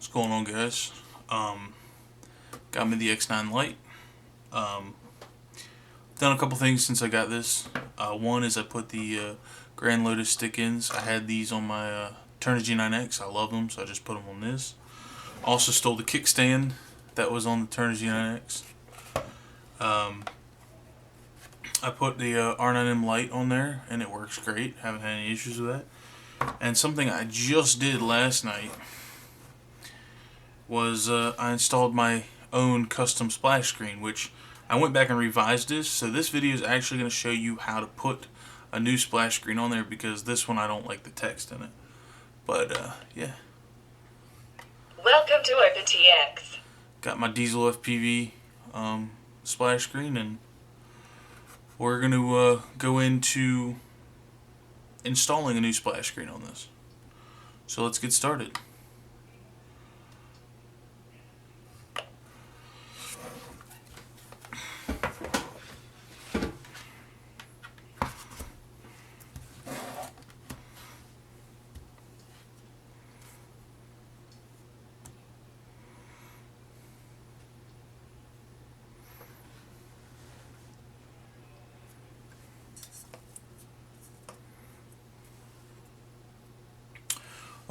going on, guys? Got me the X9 Lite. Done a couple things since I got this. One is I put the Grand Lotus stick-ins. I had these on my Taranis G9X. I love them, so I just put them on this. Also stole the kickstand that was on the Taranis G9X. I put the R9M Lite on there, and it works great. Haven't had any issues with that. And something I just did last night was I installed my own custom splash screen, which I went back and revised this. So this video is actually going to show you how to put a new splash screen on there, because this one I don't like the text in it. But yeah. Welcome to OpenTX. Got my diesel FPV splash screen, and we're going to go into installing a new splash screen on this. So let's get started.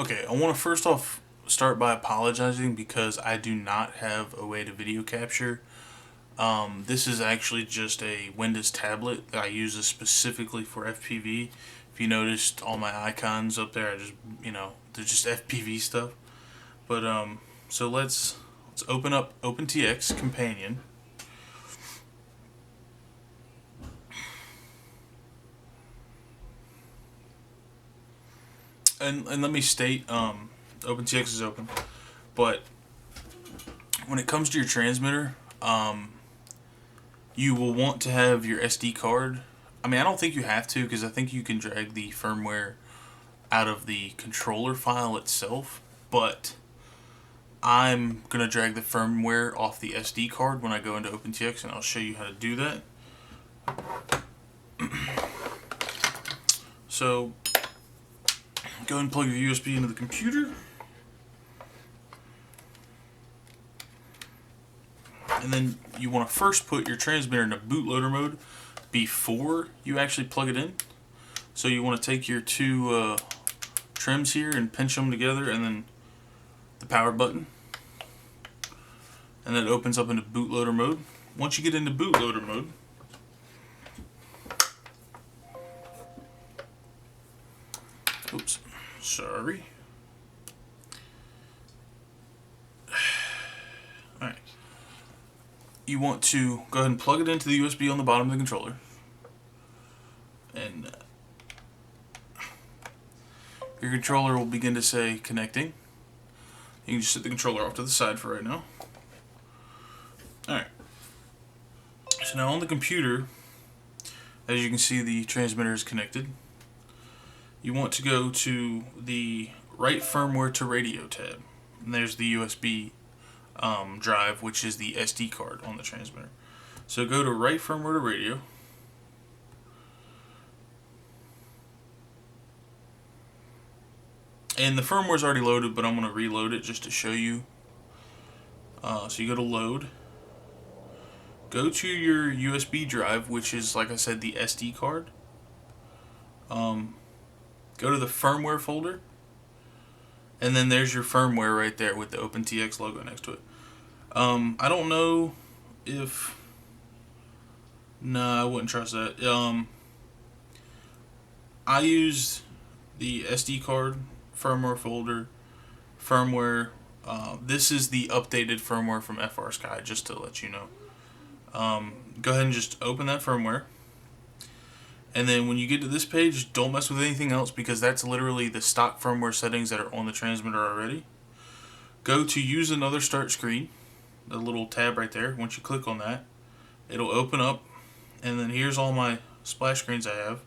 Okay, I want to first off start by apologizing because I do not have a way to video capture. This is actually just a Windows tablet that I use this specifically for FPV. If you noticed all my icons up there, they're just FPV stuff. But so let's open up OpenTX Companion. And let me state, OpenTX is open, but when it comes to your transmitter, you will want to have your SD card. I mean, I don't think you have to, because I think you can drag the firmware out of the controller file itself, but I'm going to drag the firmware off the SD card when I go into OpenTX, and I'll show you how to do that. So go ahead and plug your USB into the computer. And then you want to first put your transmitter into bootloader mode before you actually plug it in. So you want to take your two trims here and pinch them together, and then the power button. And then it opens up into bootloader mode. Once you get into bootloader mode, oops, sorry. Alright. You want to go ahead and plug it into the USB on the bottom of the controller. And your controller will begin to say connecting. You can just set the controller off to the side for right now. Alright. So now on the computer, as you can see, the transmitter is connected. You want to go to the Write Firmware to Radio tab. And there's the USB drive, which is the SD card on the transmitter. So go to Write Firmware to Radio. And the firmware is already loaded, but I'm going to reload it just to show you. So you go to Load. Go to your USB drive, which is, like I said, the SD card. Go to the firmware folder, and then there's your firmware right there with the OpenTX logo next to it. I don't know if... No, I wouldn't trust that. I used the SD card, firmware folder, firmware. This is the updated firmware from FrSky, just to let you know. Go ahead and just open that firmware. And then when you get to this page, don't mess with anything else, because that's literally the stock firmware settings that are on the transmitter already. Go to Use Another Start Screen, the little tab right there. Once you click on that, it'll open up, and then here's all my splash screens I have.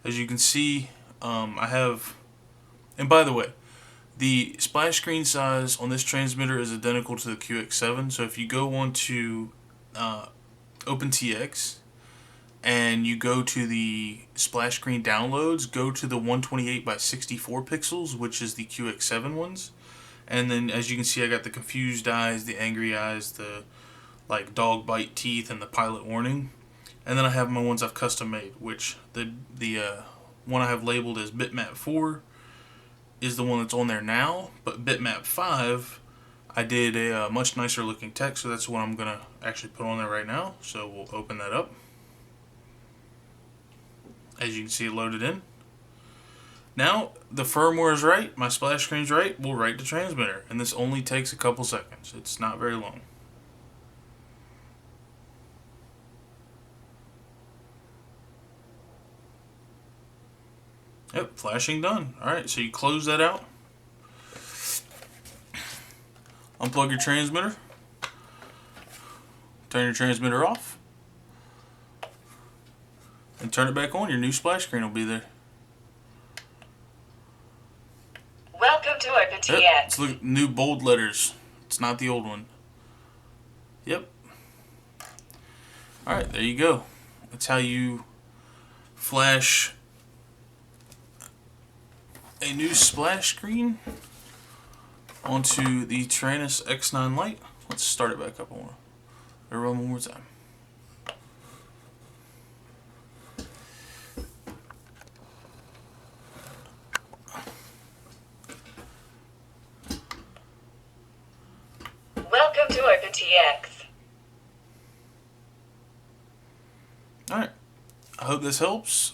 As you can see, I have, and by the way, the splash screen size on this transmitter is identical to the QX7, so if you go on to OpenTX, and you go to the splash screen downloads, go to the 128 by 64 pixels, which is the QX7 ones, And then as you can see, I got the confused eyes, the angry eyes, the like dog bite teeth, and the pilot warning. And then I have my ones I've custom made, which the one I have labeled as bitmap 4 is the one that's on there now, but bitmap 5 I did a much nicer looking text, so that's what I'm gonna actually put on there right now. So we'll open that up. As you can see, it loaded in. Now the firmware is right, my splash screen's right, we'll write the transmitter, and this only takes a couple seconds. It's not very long. Yep, flashing done. Alright, so you close that out. Unplug your transmitter. Turn your transmitter off. And turn it back on. Your new splash screen will be there. Welcome to OpenTX. Yep, it's new bold letters. It's not the old one. Yep. Alright, there you go. That's how you flash a new splash screen onto the Taranis X9 Lite. Let's start it back up. I want to run one more time. Welcome to OpenTX. Alright, I hope this helps.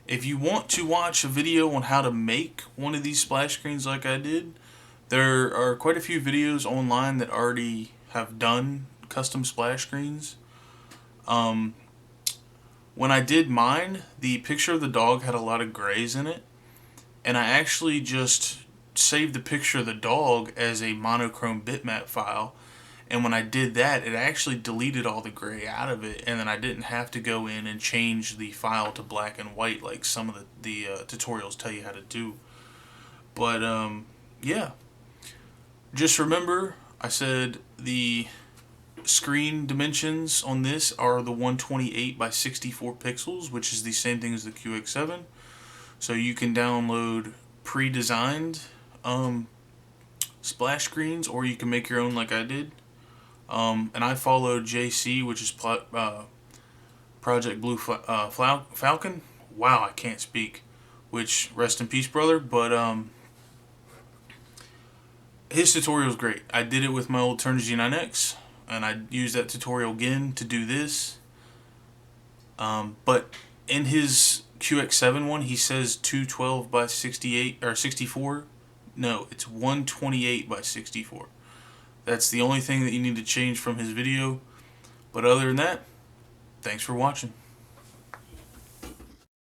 If you want to watch a video on how to make one of these splash screens like I did, there are quite a few videos online that already have done custom splash screens. When I did mine, the picture of the dog had a lot of grays in it, and I actually just saved the picture of the dog as a monochrome bitmap file. And when I did that, it actually deleted all the gray out of it, and then I didn't have to go in and change the file to black and white like some of the tutorials tell you how to do. But yeah, just remember I said the screen dimensions on this are the 128 by 64 pixels, which is the same thing as the QX7. So you can download pre-designed splash screens, or you can make your own like I did. And I followed JC, which is Project Blue Falcon. Wow, I can't speak. Which, rest in peace, brother. But his tutorial is great. I did it with my old Taranis X9X, and I used that tutorial again to do this. But in his QX7 one, he says 212 by 68 or 64. No, it's 128 by 64. That's the only thing that you need to change from his video. But other than that, thanks for watching.